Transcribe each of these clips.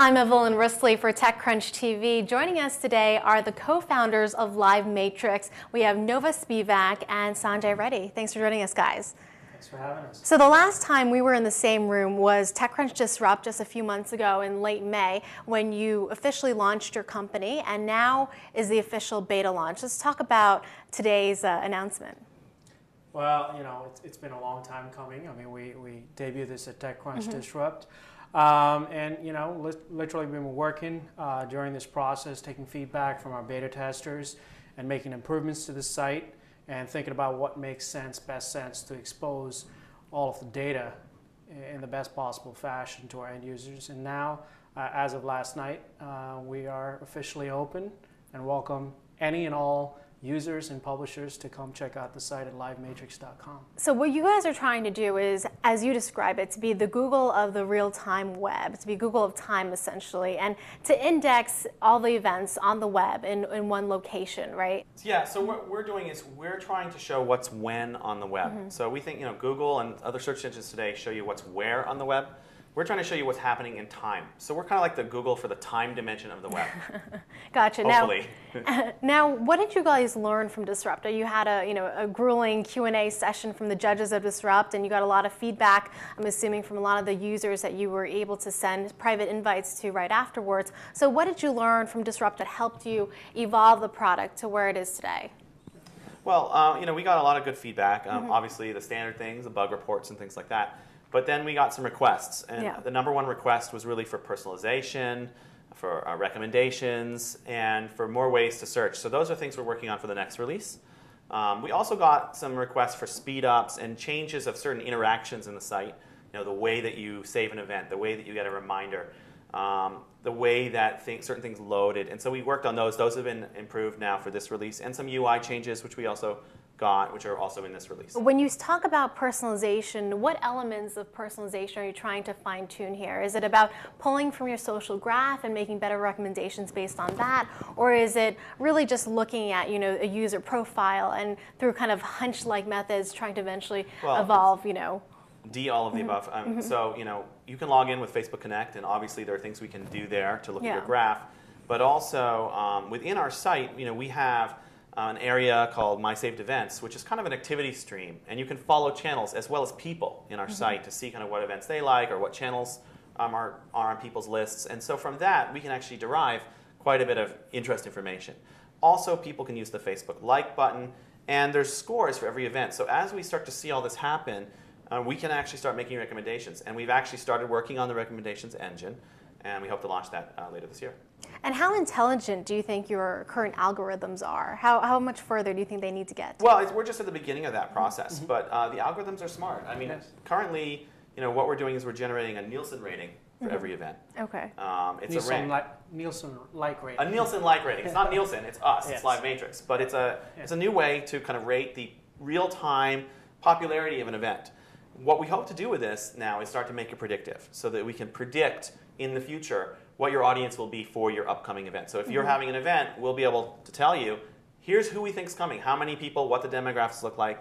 I'm Evelyn Risley for TechCrunch TV. Joining us today are the co-founders of Live Matrix. We have Nova Spivak and Sanjay Reddy. Thanks for joining us, guys. Thanks for having us. So the last time we were in the same room was TechCrunch Disrupt just a few months ago in late May when you officially launched your company, and now is the official beta launch. Let's talk about today's announcement. Well, you know, it's been a long time coming. I mean, we debuted this at TechCrunch Disrupt. And, you know, literally we've been working during this process, taking feedback from our beta testers and making improvements to the site and thinking about what makes best sense to expose all of the data in the best possible fashion to our end users. And now, as of last night, we are officially open and welcome any and all users and publishers to come check out the site at livematrix.com. So what you guys are trying to do is, as you describe it, to be the Google of the real-time web, to be Google of time essentially, and to index all the events on the web in one location, right? Yeah, so what we're doing is we're trying to show what's when on the web. So we think, you know, Google and other search engines today show you what's where on the web. We're trying to show you what's happening in time. So we're kind of like the Google for the time dimension of the web. Gotcha. Hopefully. Now, what did you guys learn from Disrupt? You had a grueling Q&A session from the judges of Disrupt, and you got a lot of feedback, I'm assuming, from a lot of the users that you were able to send private invites to right afterwards. So what did you learn from Disrupt that helped you evolve the product to where it is today? Well, you know, we got a lot of good feedback. Obviously, the standard things, the bug reports and things like that. But then we got some requests, and the number one request was really for personalization, for recommendations, and for more ways to search. So those are things we're working on for the next release. We also got some requests for speed ups and changes of certain interactions in the site. You know, the way that you save an event, the way that you get a reminder, the way that certain things loaded. And so we worked on those. Those have been improved now for this release, and some UI changes, which we also got, which are also in this release. When you talk about personalization, what elements of personalization are you trying to fine-tune here? Is it about pulling from your social graph and making better recommendations based on that, or is it really just looking at, you know, a user profile and through kind of hunch-like methods trying to eventually evolve, you know? All of the above. So, you know, you can log in with Facebook Connect, and obviously there are things we can do there to look at your graph. But also within our site, you know, we have an area called My Saved Events, which is kind of an activity stream, and you can follow channels as well as people in our site to see kind of what events they like or what channels are on people's lists. And so from that, we can actually derive quite a bit of interest information. Also, people can use the Facebook like button, and there's scores for every event. So as we start to see all this happen, we can actually start making recommendations. And we've actually started working on the recommendations engine, and we hope to launch that later this year. And how intelligent do you think your current algorithms are? How much further do you think they need to get? Well, we're just at the beginning of that process, but the algorithms are smart. I mean, currently, you know, what we're doing is we're generating a Nielsen rating for every event. Okay. It's a rank. Nielsen-like rating. A Nielsen-like rating. It's not Nielsen, it's us. It's Live Matrix. But it's a new way to kind of rate the real-time popularity of an event. What we hope to do with this now is start to make it predictive so that we can predict in the future what your audience will be for your upcoming event. So if you're having an event, we'll be able to tell you, here's who we think is coming, how many people, what the demographics look like,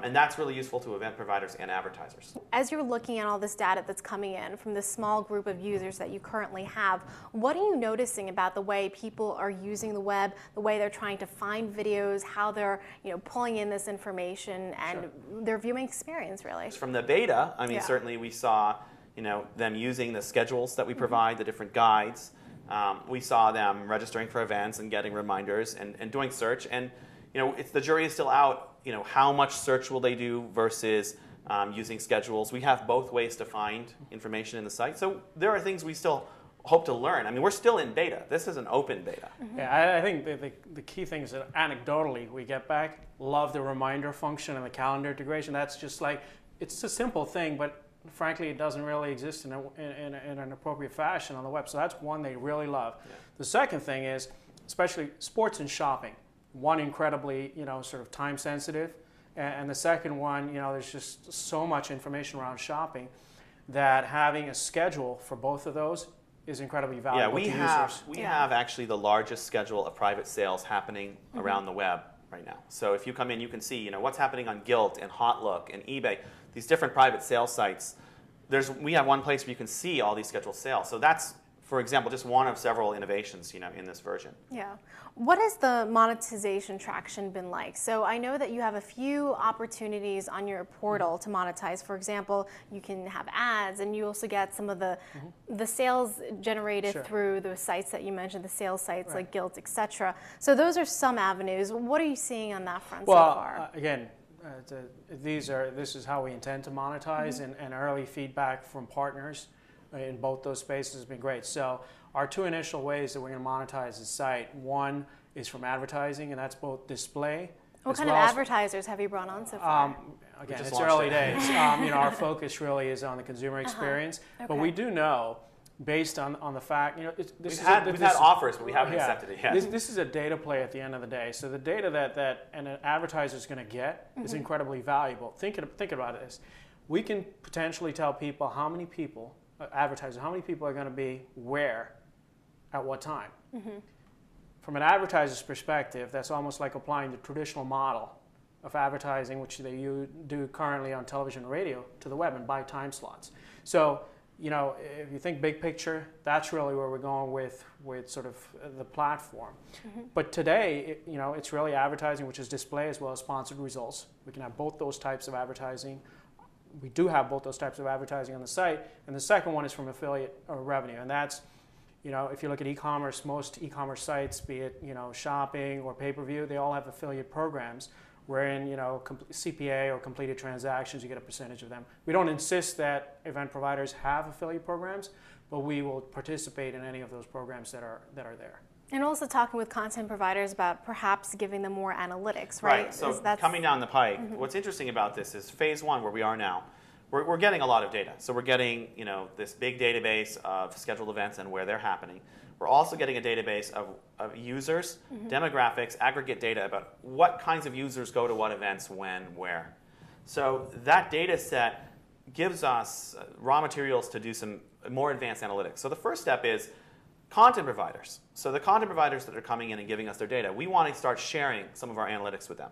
and that's really useful to event providers and advertisers. As you're looking at all this data that's coming in from this small group of users that you currently have, what are you noticing about the way people are using the web, the way they're trying to find videos, how they're, you know, pulling in this information and their viewing experience, really? From the beta, I mean, certainly we saw, you know, them using the schedules that we provide, the different guides. We saw them registering for events and getting reminders and doing search. And, you know, the jury is still out. You know, how much search will they do versus using schedules? We have both ways to find information in the site. So there are things we still hope to learn. I mean, we're still in beta. This is an open beta. Yeah, I think the key thing is that anecdotally we get back, love the reminder function and the calendar integration. That's just like, it's a simple thing, but frankly, it doesn't really exist in an appropriate fashion on the web. So that's one they really love. The second thing is, especially sports and shopping. One incredibly, you know, sort of time sensitive, and the second one, you know, there's just so much information around shopping that having a schedule for both of those is incredibly valuable to users. We have actually the largest schedule of private sales happening around the web right now. So if you come in, you can see, you know, what's happening on Gilt and Hotlook and eBay, these different private sales sites. We have one place where you can see all these scheduled sales. So that's for example, just one of several innovations, in this version. Yeah. What has the monetization traction been like? So I know that you have a few opportunities on your portal to monetize. For example, you can have ads, and you also get some of the sales generated through the sites that you mentioned, the sales sites like Gilt, etc. So those are some avenues. What are you seeing on that front so far? Again, this is how we intend to monetize, and early feedback from partners in both those spaces has been great. So our two initial ways that we're going to monetize the site, one is from advertising, and that's both display. What kind of advertisers have you brought on so far? Again, it's early days. Our focus really is on the consumer experience, but we do know, based on the fact, we've had offers, but we haven't accepted it yet. This is a data play at the end of the day. So the data that an advertiser is going to get is incredibly valuable. Think about this. We can potentially tell people how many people are going to be where at what time. From an advertiser's perspective, that's almost like applying the traditional model of advertising, which they do currently on television and radio, to the web and buy time slots. So, if you think big picture, that's really where we're going with sort of the platform. But today, it's really advertising, which is display as well as sponsored results. We can have both those types of advertising. We do have both those types of advertising on the site. And the second one is from affiliate revenue. And that's, if you look at e-commerce, most e-commerce sites, be it, shopping or pay-per-view, they all have affiliate programs wherein, CPA or completed transactions, you get a percentage of them. We don't insist that event providers have affiliate programs, but we will participate in any of those programs that are there. And also talking with content providers about perhaps giving them more analytics, right? Right. So coming down the pike, what's interesting about this is phase one, where we are now, we're getting a lot of data. So we're getting this big database of scheduled events and where they're happening. We're also getting a database of users, demographics, aggregate data about what kinds of users go to what events, when, where. So that data set gives us raw materials to do some more advanced analytics. So the first step is content providers. So the content providers that are coming in and giving us their data, we want to start sharing some of our analytics with them.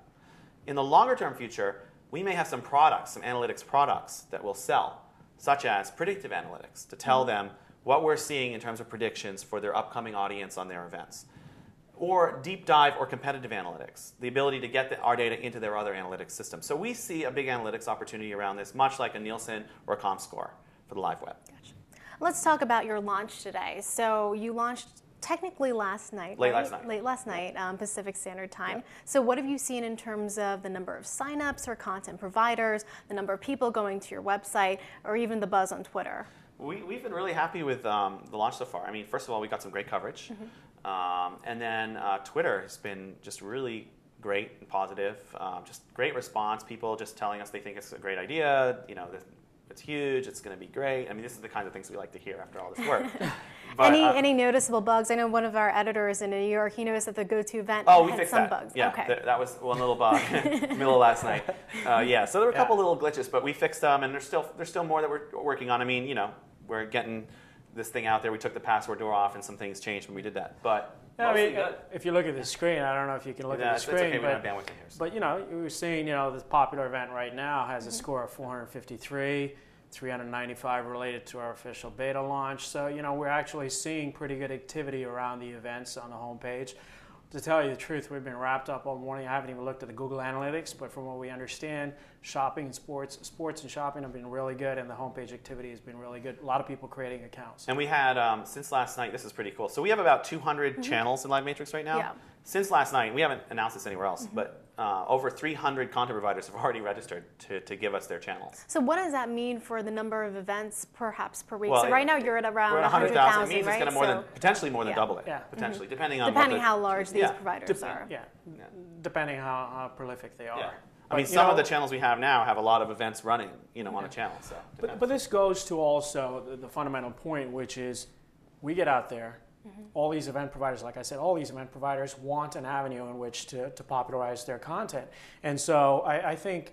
In the longer term future, we may have some products, some analytics products that we'll sell, such as predictive analytics, to tell them what we're seeing in terms of predictions for their upcoming audience on their events. Or deep dive or competitive analytics, the ability to get our data into their other analytics systems. So we see a big analytics opportunity around this, much like a Nielsen or a Comscore for the live web. Gotcha. Let's talk about your launch today. So you launched technically last night, Late right? Last night, Pacific Standard Time. Yeah. So what have you seen in terms of the number of signups or content providers, the number of people going to your website, or even the buzz on Twitter? We've been really happy with the launch so far. I mean, first of all, we got some great coverage. And then Twitter has been just really great and positive. Just great response. People just telling us they think it's a great idea. It's huge. It's going to be great. I mean, this is the kind of things we like to hear after all this work. But, any noticeable bugs? I know one of our editors in New York, he noticed that the GoTo event had some bugs. Yeah, okay. That was one little bug middle of last night. So there were a couple little glitches, but we fixed them, and there's still more that we're working on. I mean, we're getting this thing out there. We took the password door off, and some things changed when we did that. But if you look at the screen, I don't know if you can look at the screen, it's okay, we don't have bandwidth in here. But you're seeing, this popular event right now has a score of 453. 395 related to our official beta launch. So, we're actually seeing pretty good activity around the events on the homepage. To tell you the truth, we've been wrapped up all morning. I haven't even looked at the Google Analytics, but from what we understand, shopping and sports and shopping have been really good, and the homepage activity has been really good. A lot of people creating accounts. And we had, since last night, this is pretty cool. So we have about 200 channels in Live Matrix right now. Yeah. Since last night, we haven't announced this anywhere else, but over 300 content providers have already registered to give us their channels. So what does that mean for the number of events perhaps per week? Well, so right now you're at around 100,000. It means right? it's going to potentially more than double it. Yeah. Potentially, depending how large these providers are. Yeah, depending how prolific they are. Yeah. I mean, some of the channels we have now have a lot of events running, on a channel. So, but this goes to also the fundamental point, which is we get out there. All these event providers, like I said, all these event providers want an avenue in which to popularize their content. And so I think,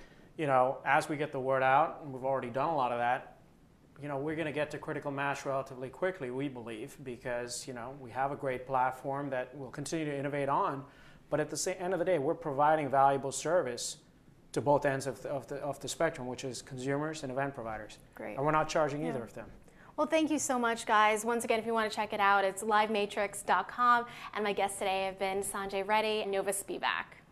as we get the word out, and we've already done a lot of that, we're going to get to critical mass relatively quickly, we believe, because, we have a great platform that we'll continue to innovate on. But at the end of the day, we're providing valuable service to both ends of the spectrum, which is consumers and event providers. Great. And we're not charging either of them. Well, thank you so much, guys. Once again, if you want to check it out, it's livematrix.com. And my guests today have been Sanjay Reddy and Nova Spivak.